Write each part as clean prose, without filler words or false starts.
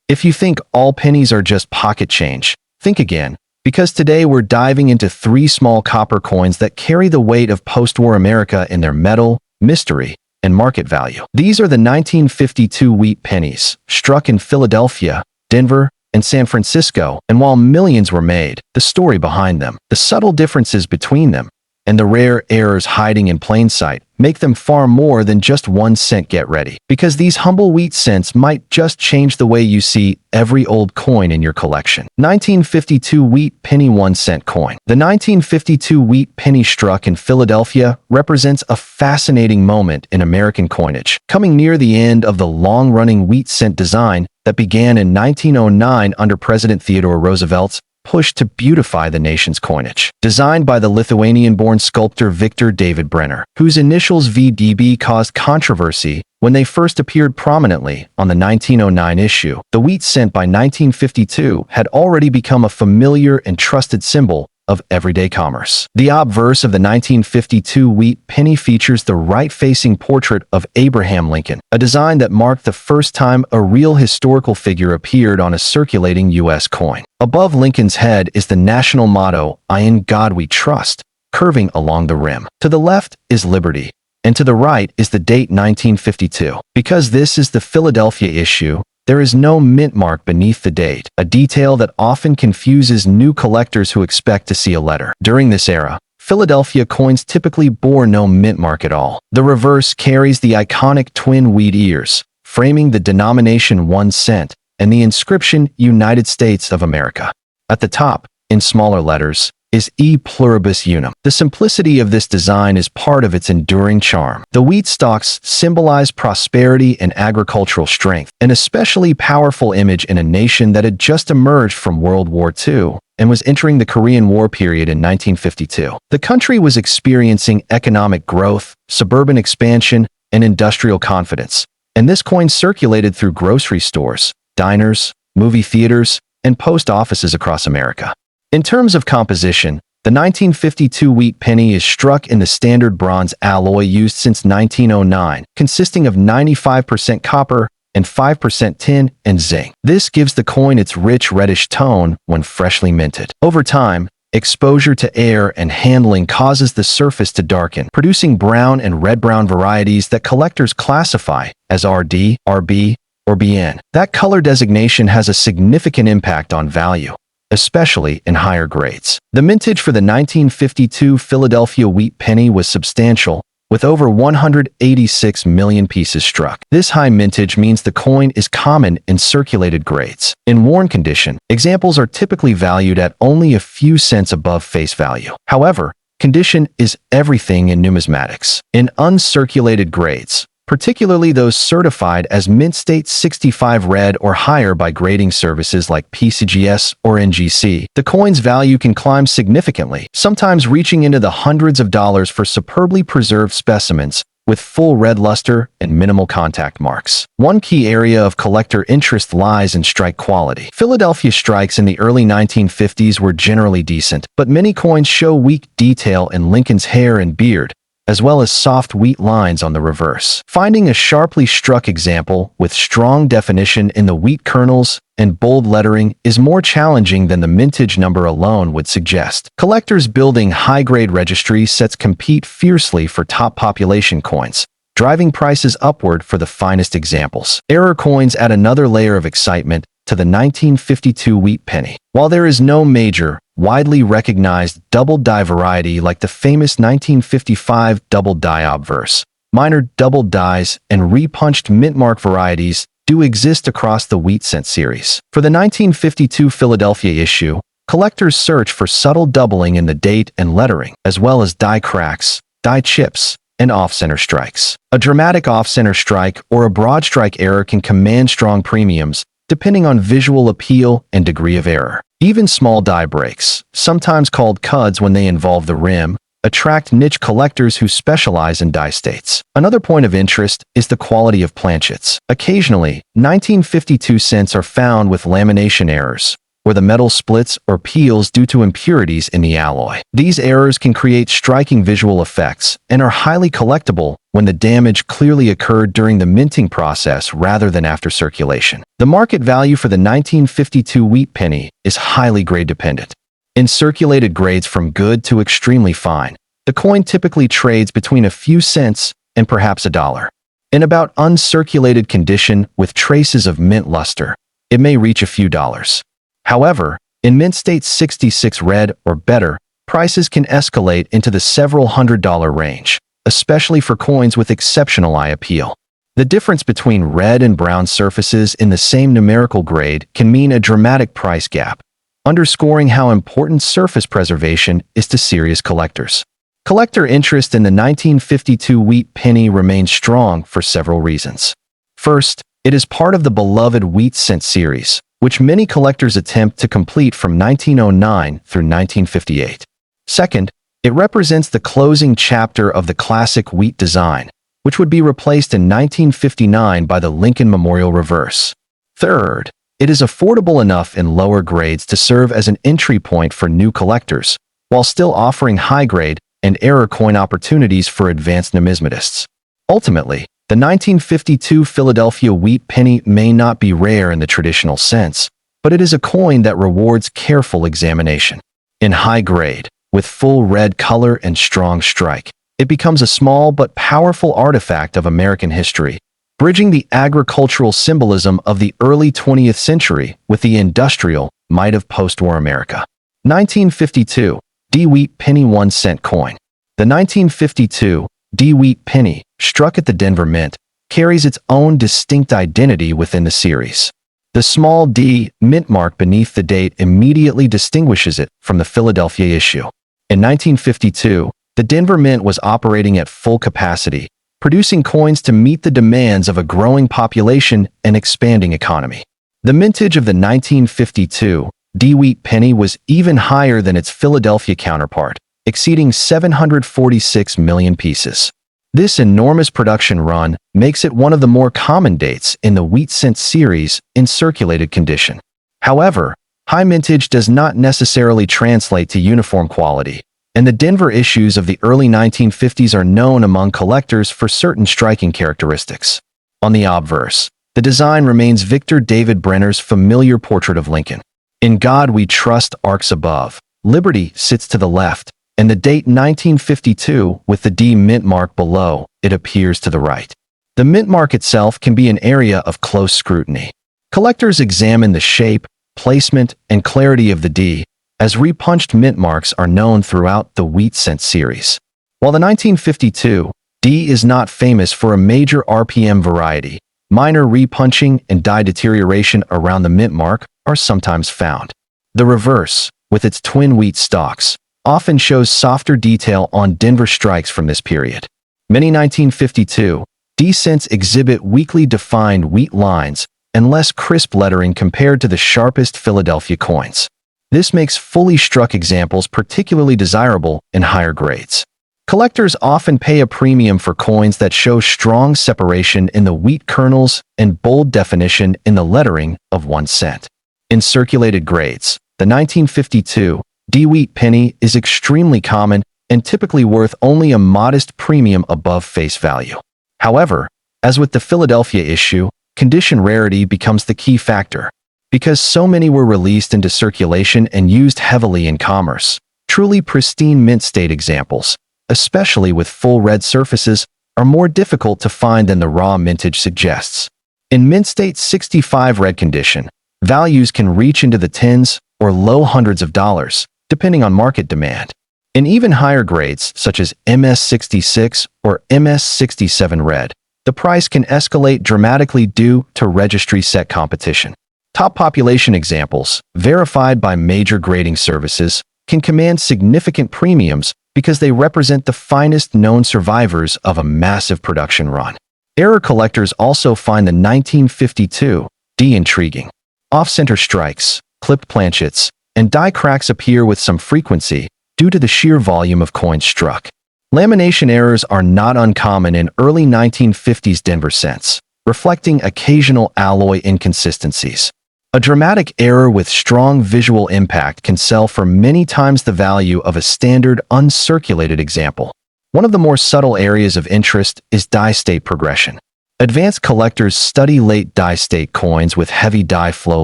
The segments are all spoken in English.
If you think all pennies are just pocket change, think again, because today we're diving into 3 small copper coins that carry the weight of post-war America in their metal, mystery, and market value. These are the 1952 wheat pennies, struck in Philadelphia, Denver, and San Francisco, and while millions were made, the story behind them, the subtle differences between them, and the rare errors hiding in plain sight make them far more than just 1 cent get ready. Because these humble wheat cents might just change the way you see every old coin in your collection. 1952 wheat penny 1 cent coin. The 1952 wheat penny struck in Philadelphia represents a fascinating moment in American coinage, coming near the end of the long-running wheat cent design that began in 1909 under President Theodore Roosevelt's push to beautify the nation's coinage. Designed by the Lithuanian-born sculptor Victor David Brenner, whose initials VDB caused controversy when they first appeared prominently on the 1909 issue, the wheat cent by 1952 had already become a familiar and trusted symbol of everyday commerce. The obverse of the 1952 wheat penny features the right-facing portrait of Abraham Lincoln, a design that marked the first time a real historical figure appeared on a circulating U.S. coin. Above Lincoln's head is the national motto, "In God We Trust," curving along the rim. To the left is liberty, and to the right is the date 1952. Because this is the Philadelphia issue, there is no mint mark beneath the date, a detail that often confuses new collectors who expect to see a letter. During this era, Philadelphia coins typically bore no mint mark at all. The reverse carries the iconic twin wheat ears, framing the denomination 1 cent, and the inscription United States of America. At the top, in smaller letters, is E pluribus unum. The simplicity of this design is part of its enduring charm. The wheat stalks symbolize prosperity and agricultural strength, an especially powerful image in a nation that had just emerged from World War II and was entering the Korean War period in 1952. The country was experiencing economic growth, suburban expansion, and industrial confidence, and this coin circulated through grocery stores, diners, movie theaters, and post offices across America. In terms of composition, the 1952 wheat penny is struck in the standard bronze alloy used since 1909, consisting of 95% copper and 5% tin and zinc. This gives the coin its rich reddish tone when freshly minted. Over time, exposure to air and handling causes the surface to darken, producing brown and red-brown varieties that collectors classify as RD, RB, or BN. That color designation has a significant impact on value, especially in higher grades. The mintage for the 1952 Philadelphia wheat penny was substantial, with over 186 million pieces struck. This high mintage means the coin is common in circulated grades. In worn condition, examples are typically valued at only a few cents above face value. However, condition is everything in numismatics. In uncirculated grades, particularly those certified as Mint State 65 red or higher by grading services like PCGS or NGC, the coin's value can climb significantly, sometimes reaching into the hundreds of dollars for superbly preserved specimens with full red luster and minimal contact marks. One key area of collector interest lies in strike quality. Philadelphia strikes in the early 1950s were generally decent, but many coins show weak detail in Lincoln's hair and beard, as well as soft wheat lines on the reverse. Finding a sharply struck example with strong definition in the wheat kernels and bold lettering is more challenging than the mintage number alone would suggest. Collectors building high-grade registry sets compete fiercely for top population coins, driving prices upward for the finest examples. Error coins add another layer of excitement to the 1952 wheat penny. While there is no major, widely recognized double die variety like the famous 1955 double die obverse, minor double dies and repunched mintmark varieties do exist across the wheat cent series. For the 1952 Philadelphia issue, collectors search for subtle doubling in the date and lettering, as well as die cracks, die chips, and off-center strikes. A dramatic off-center strike or a broad strike error can command strong premiums, depending on visual appeal and degree of error. Even small die breaks, sometimes called cuds when they involve the rim, attract niche collectors who specialize in die states. Another point of interest is the quality of planchets. Occasionally, 1952 cents are found with lamination errors, where the metal splits or peels due to impurities in the alloy. These errors can create striking visual effects and are highly collectible when the damage clearly occurred during the minting process rather than after circulation. The market value for the 1952 wheat penny is highly grade dependent. In circulated grades from good to extremely fine, the coin typically trades between a few cents and perhaps $1. In about uncirculated condition with traces of mint luster, it may reach a few dollars. However, in mint state 66 red or better, prices can escalate into the several $100 range, especially for coins with exceptional eye appeal. The difference between red and brown surfaces in the same numerical grade can mean a dramatic price gap, underscoring how important surface preservation is to serious collectors. Collector interest in the 1952 wheat penny remains strong for several reasons. First, it is part of the beloved wheat cent series, which many collectors attempt to complete from 1909 through 1958. Second, it represents the closing chapter of the classic wheat design, which would be replaced in 1959 by the Lincoln Memorial reverse. Third, it is affordable enough in lower grades to serve as an entry point for new collectors, while still offering high-grade and error coin opportunities for advanced numismatists. Ultimately, the 1952 Philadelphia wheat penny may not be rare in the traditional sense, but it is a coin that rewards careful examination. In high grade, with full red color and strong strike, it becomes a small but powerful artifact of American history, bridging the agricultural symbolism of the early 20th century with the industrial might of post-war America. 1952 D wheat penny 1 cent coin. The 1952 D wheat penny, struck at the Denver Mint, carries its own distinct identity within the series. The small D mint mark beneath the date immediately distinguishes it from the Philadelphia issue. In 1952, the Denver Mint was operating at full capacity, producing coins to meet the demands of a growing population and expanding economy. The mintage of the 1952 D wheat penny was even higher than its Philadelphia counterpart, exceeding 746 million pieces. This enormous production run makes it one of the more common dates in the wheat cent series in circulated condition. However, high mintage does not necessarily translate to uniform quality, and the Denver issues of the early 1950s are known among collectors for certain striking characteristics. On the obverse, the design remains Victor David Brenner's familiar portrait of Lincoln. In God We Trust arcs above, Liberty sits to the left, and the date 1952 with the D mint mark below it appears to the right. The mint mark itself can be an area of close scrutiny. Collectors examine the shape, placement, and clarity of the D, as repunched mint marks are known throughout the wheat cent series. While the 1952 D is not famous for a major RPM variety, minor repunching and die deterioration around the mint mark are sometimes found. The reverse, with its twin wheat stalks, often shows softer detail on Denver strikes from this period. Many 1952 D cents exhibit weakly defined wheat lines and less crisp lettering compared to the sharpest Philadelphia coins. This makes fully struck examples particularly desirable in higher grades. Collectors often pay a premium for coins that show strong separation in the wheat kernels and bold definition in the lettering of 1 cent. In circulated grades, the 1952 D wheat penny is extremely common and typically worth only a modest premium above face value. However, as with the Philadelphia issue, condition rarity becomes the key factor. Because so many were released into circulation and used heavily in commerce, truly pristine mint state examples, especially with full red surfaces, are more difficult to find than the raw mintage suggests. In mint state 65 red condition, values can reach into the tens or low hundreds of dollars, depending on market demand. In even higher grades, such as MS66 or MS67 red, the price can escalate dramatically due to registry set competition. Top population examples, verified by major grading services, can command significant premiums because they represent the finest known survivors of a massive production run. Error collectors also find the 1952 D intriguing. Off-center strikes, clipped planchets, and die cracks appear with some frequency due to the sheer volume of coins struck. Lamination errors are not uncommon in early 1950s Denver cents, reflecting occasional alloy inconsistencies. A dramatic error with strong visual impact can sell for many times the value of a standard uncirculated example. One of the more subtle areas of interest is die state progression. Advanced collectors study late die state coins with heavy die flow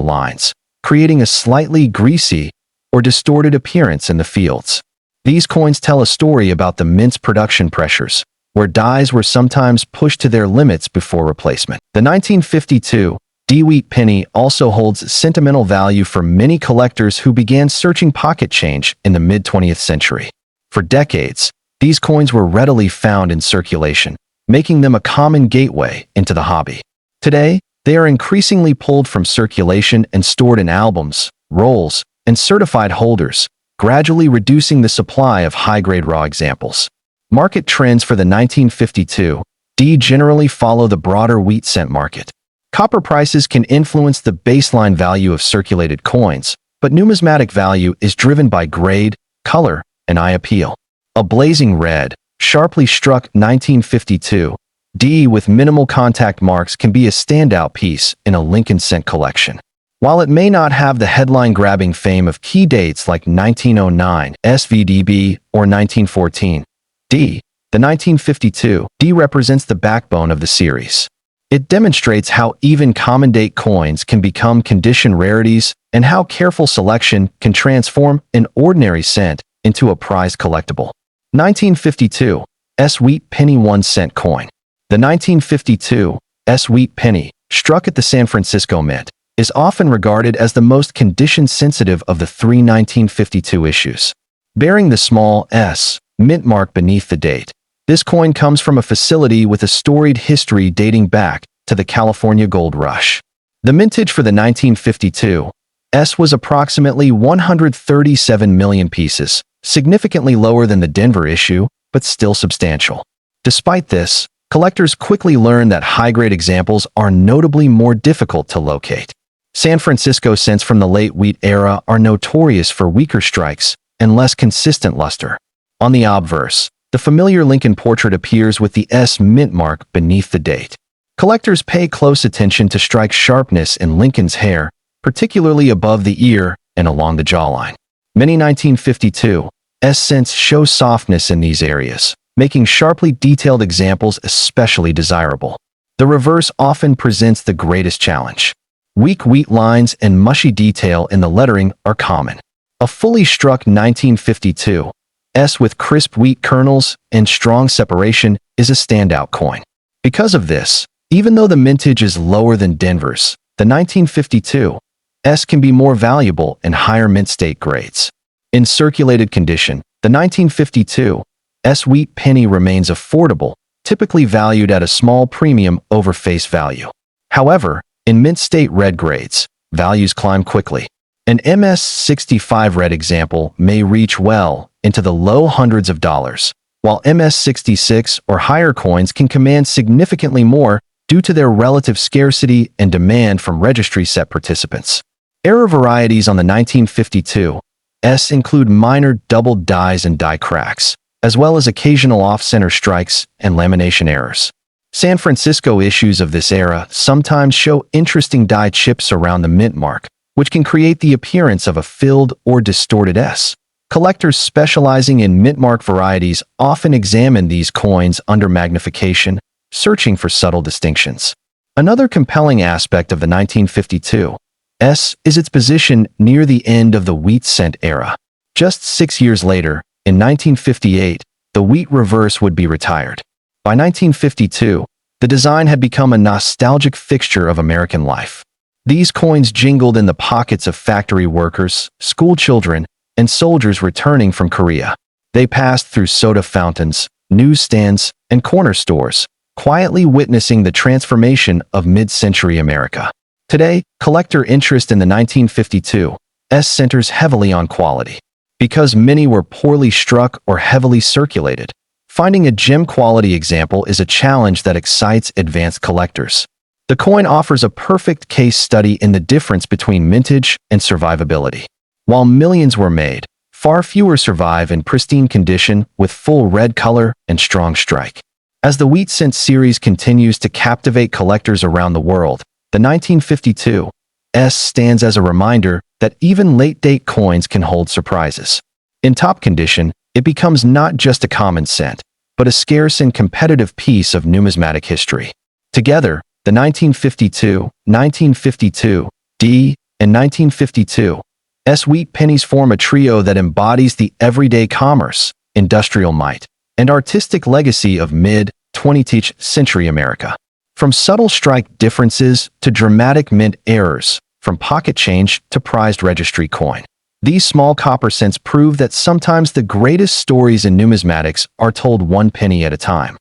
lines, creating a slightly greasy or distorted appearance in the fields. These coins tell a story about the mint's production pressures, where dies were sometimes pushed to their limits before replacement. The 1952 Rare Wheat Penny also holds sentimental value for many collectors who began searching pocket change in the mid-20th century. For decades, these coins were readily found in circulation, making them a common gateway into the hobby. Today, they are increasingly pulled from circulation and stored in albums, rolls, and certified holders, gradually reducing the supply of high-grade raw examples. Market trends for the 1952 D generally follow the broader wheat cent market. Copper prices can influence the baseline value of circulated coins, but numismatic value is driven by grade, color, and eye appeal. A blazing red, sharply struck 1952 D with minimal contact marks can be a standout piece in a Lincoln cent collection. While it may not have the headline-grabbing fame of key dates like 1909 SVDB or 1914 D, the 1952 D represents the backbone of the series. It demonstrates how even common-date coins can become condition rarities and how careful selection can transform an ordinary cent into a prized collectible. 1952 Wheat Penny 1 cent coin. The 1952 Wheat Penny, struck at the San Francisco Mint, is often regarded as the most condition-sensitive of the three 1952 issues. Bearing the small S mint mark beneath the date, this coin comes from a facility with a storied history dating back to the California Gold Rush. The mintage for the 1952 was approximately 137 million pieces, significantly lower than the Denver issue, but still substantial. Despite this, collectors quickly learned that high-grade examples are notably more difficult to locate. San Francisco cents from the late wheat era are notorious for weaker strikes and less consistent luster. On the obverse, the familiar Lincoln portrait appears with the S mint mark beneath the date. Collectors pay close attention to strike sharpness in Lincoln's hair, particularly above the ear and along the jawline. Many 1952 cents show softness in these areas, making sharply detailed examples especially desirable. The reverse often presents the greatest challenge. Weak wheat lines and mushy detail in the lettering are common. A fully struck 1952 with crisp wheat kernels and strong separation is a standout coin. Because of this, even though the mintage is lower than Denver's, the 1952 can be more valuable in higher mint state grades. In circulated condition, the 1952 Wheat Penny remains affordable, typically valued at a small premium over face value. However, in mint state red grades, values climb quickly. An MS-65 red example may reach well into the low hundreds of dollars, while MS-66 or higher coins can command significantly more due to their relative scarcity and demand from registry set participants. Error varieties on the 1952 include minor double dies and die cracks, as well as occasional off-center strikes and lamination errors. San Francisco issues of this era sometimes show interesting die chips around the mint mark, which can create the appearance of a filled or distorted S. Collectors specializing in mint mark varieties often examine these coins under magnification, searching for subtle distinctions. Another compelling aspect of the 1952 is its position near the end of the wheat cent era. Just 6 years later, in 1958, the wheat reverse would be retired. By 1952, the design had become a nostalgic fixture of American life. These coins jingled in the pockets of factory workers, school children, and soldiers returning from Korea. They passed through soda fountains, newsstands, and corner stores, quietly witnessing the transformation of mid-century America. Today, collector interest in the 1952 centers heavily on quality. Because many were poorly struck or heavily circulated, finding a gem-quality example is a challenge that excites advanced collectors. The coin offers a perfect case study in the difference between mintage and survivability. While millions were made, far fewer survive in pristine condition with full red color and strong strike. As the Wheat Cent series continues to captivate collectors around the world, the 1952 S stands as a reminder that even late-date coins can hold surprises. In top condition, it becomes not just a common cent, but a scarce and competitive piece of numismatic history. Together, the 1952, 1952, D, and 1952 S wheat pennies form a trio that embodies the everyday commerce, industrial might, and artistic legacy of mid-20th century America. From subtle strike differences to dramatic mint errors, from pocket change to prized registry coin, these small copper cents prove that sometimes the greatest stories in numismatics are told one penny at a time.